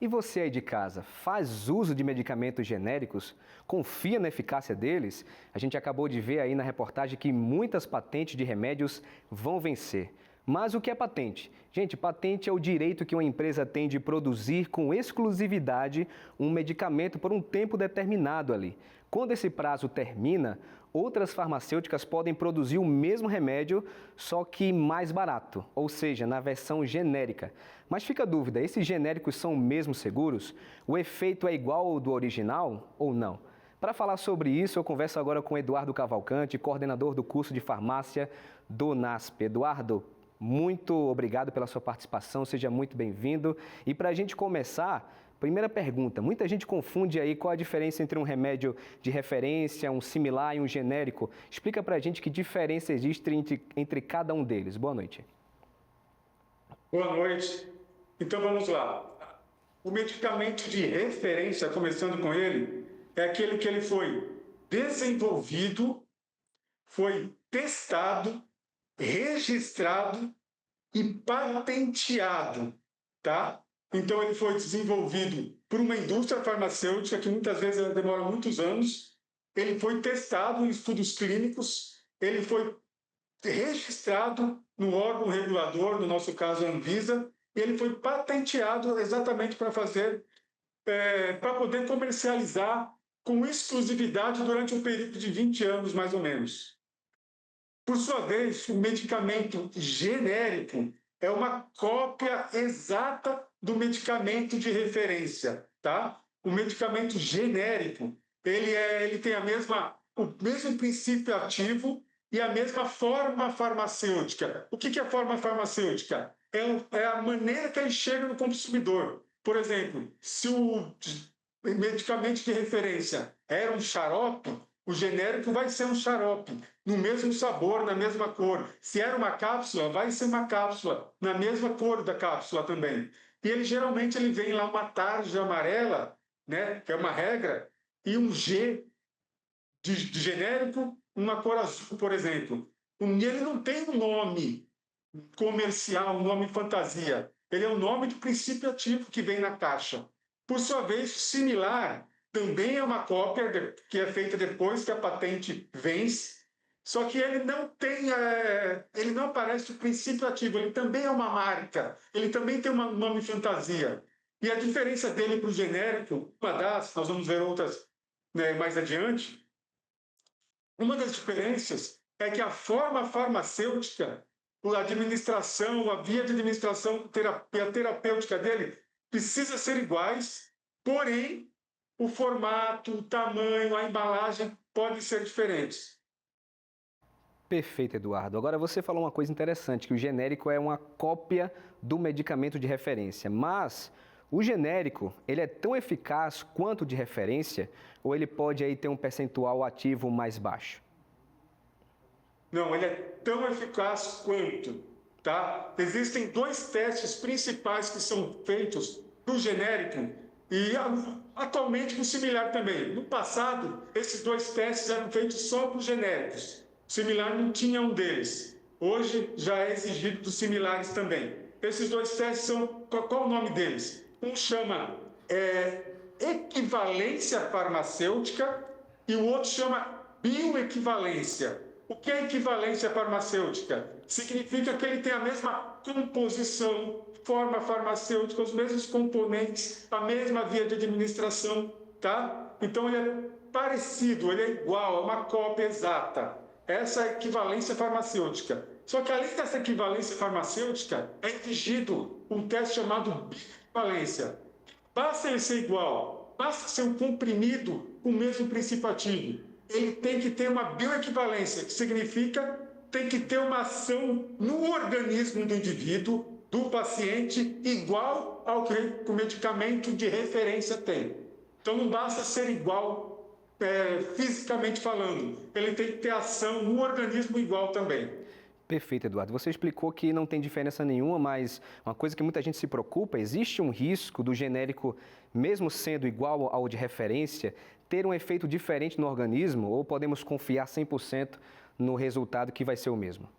E você aí de casa, faz uso de medicamentos genéricos? Confia na eficácia deles? A gente acabou de ver aí na reportagem que muitas patentes de remédios vão vencer. Mas o que é patente? Gente, patente é o direito que uma empresa tem de produzir com exclusividade um medicamento por um tempo determinado ali. Quando esse prazo termina, outras farmacêuticas podem produzir o mesmo remédio, só que mais barato, ou seja, na versão genérica. Mas fica a dúvida, esses genéricos são mesmo seguros? O efeito é igual ao do original ou não? Para falar sobre isso, eu converso agora com Eduardo Cavalcante, coordenador do curso de farmácia do NASP. Eduardo, muito obrigado pela sua participação, seja muito bem-vindo. E para a gente começar, primeira pergunta, muita gente confunde aí qual a diferença entre um remédio de referência, um similar e um genérico. Explica para a gente que diferença existe entre cada um deles. Boa noite. Boa noite. Então vamos lá. O medicamento de referência, começando com ele, é aquele que ele foi desenvolvido, foi testado, registrado e patenteado, tá? Então ele foi desenvolvido por uma indústria farmacêutica que muitas vezes ela demora muitos anos. Ele foi testado em estudos clínicos, ele foi registrado no órgão regulador, no nosso caso a Anvisa, e ele foi patenteado exatamente para para poder comercializar com exclusividade durante um período de 20 anos, mais ou menos. Por sua vez, o medicamento genérico é uma cópia exata do medicamento de referência, tá? O medicamento genérico, ele tem o mesmo princípio ativo e a mesma forma farmacêutica. O que é forma farmacêutica? É a maneira que ele chega no consumidor. Por exemplo, se o medicamento de referência era um xarope, o genérico vai ser um xarope, no mesmo sabor, na mesma cor. Se era uma cápsula, vai ser uma cápsula, na mesma cor da cápsula também. E ele geralmente vem lá uma tarja amarela, né, que é uma regra, e um G de genérico, uma cor azul, por exemplo. Ele não tem um nome comercial, um nome fantasia. Ele é o nome do princípio ativo que vem na caixa. Por sua vez, similar também é uma cópia que é feita depois que a patente vence, só que ele não aparece o princípio ativo, ele também é uma marca, ele também tem um nome fantasia. E a diferença dele para o genérico, nós vamos ver outras, né, mais adiante, uma das diferenças é que a forma farmacêutica, a administração, a via de administração e a terapêutica dele precisa ser iguais, porém, o formato, o tamanho, a embalagem podem ser diferentes. Perfeito, Eduardo. Agora você falou uma coisa interessante, que o genérico é uma cópia do medicamento de referência, mas o genérico, ele é tão eficaz quanto o de referência, ou ele pode aí ter um percentual ativo mais baixo? Não, ele é tão eficaz quanto, tá? Existem dois testes principais que são feitos para o genérico e atualmente para o similar também. No passado, esses dois testes eram feitos só para os genéricos. O similar não tinha um deles. Hoje já é exigido dos similares também. Esses dois testes são... Qual o nome deles? Um chama equivalência farmacêutica e o outro chama bioequivalência. O que é equivalência farmacêutica? Significa que ele tem a mesma composição, forma farmacêutica, os mesmos componentes, a mesma via de administração, tá? Então ele é parecido, ele é igual, é uma cópia exata. Essa é a equivalência farmacêutica. Só que além dessa equivalência farmacêutica, é exigido um teste chamado bioequivalência. Basta ele ser igual, basta ser um comprimido com o mesmo princípio ativo. Ele tem que ter uma bioequivalência, que significa tem que ter uma ação no organismo do indivíduo, do paciente, igual ao que o medicamento de referência tem. Então não basta ser igual fisicamente falando, ele tem que ter ação no organismo igual também. Perfeito, Eduardo. Você explicou que não tem diferença nenhuma, mas uma coisa que muita gente se preocupa, existe um risco do genérico, mesmo sendo igual ao de referência, ter um efeito diferente no organismo, ou podemos confiar 100% no resultado que vai ser o mesmo?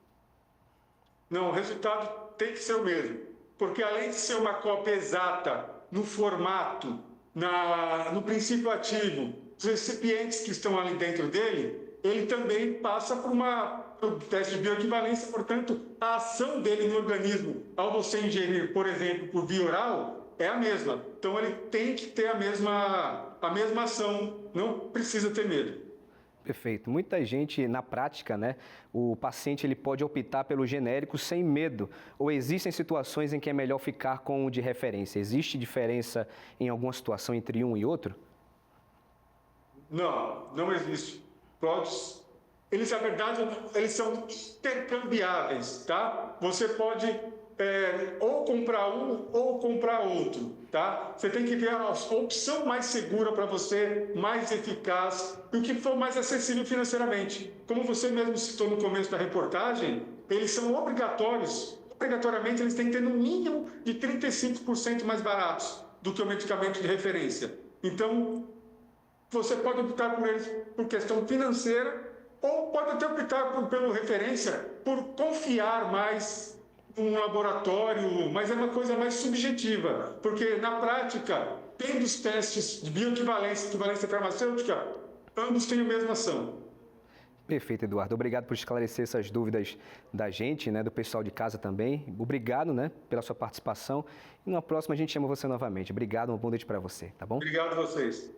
Não, o resultado tem que ser o mesmo, porque além de ser uma cópia exata no formato, no princípio ativo, os recipientes que estão ali dentro dele, ele também passa por um teste de bioequivalência, portanto, a ação dele no organismo, ao você ingerir, por exemplo, por via oral, é a mesma. Então, ele tem que ter a mesma ação, não precisa ter medo. Perfeito. Muita gente, na prática, né, o paciente ele pode optar pelo genérico sem medo, ou existem situações em que é melhor ficar com o de referência? Existe diferença em alguma situação entre um e outro? Não existe. Eles, na verdade, eles são intercambiáveis, tá? Você pode ou comprar um ou comprar outro, tá? Você tem que ver a opção mais segura para você, mais eficaz e o que for mais acessível financeiramente. Como você mesmo citou no começo da reportagem, eles são obrigatoriamente eles têm que ter no mínimo de 35% mais baratos do que o medicamento de referência. Então, você pode optar por eles por questão financeira ou pode até optar pelo referência por confiar mais num laboratório, mas é uma coisa mais subjetiva, porque na prática, tendo os testes de bioequivalência e equivalência farmacêutica, ambos têm a mesma ação. Perfeito, Eduardo. Obrigado por esclarecer essas dúvidas da gente, né, do pessoal de casa também. Obrigado, né, pela sua participação. E numa próxima a gente chama você novamente. Obrigado, uma boa noite para você, tá bom? Obrigado a vocês.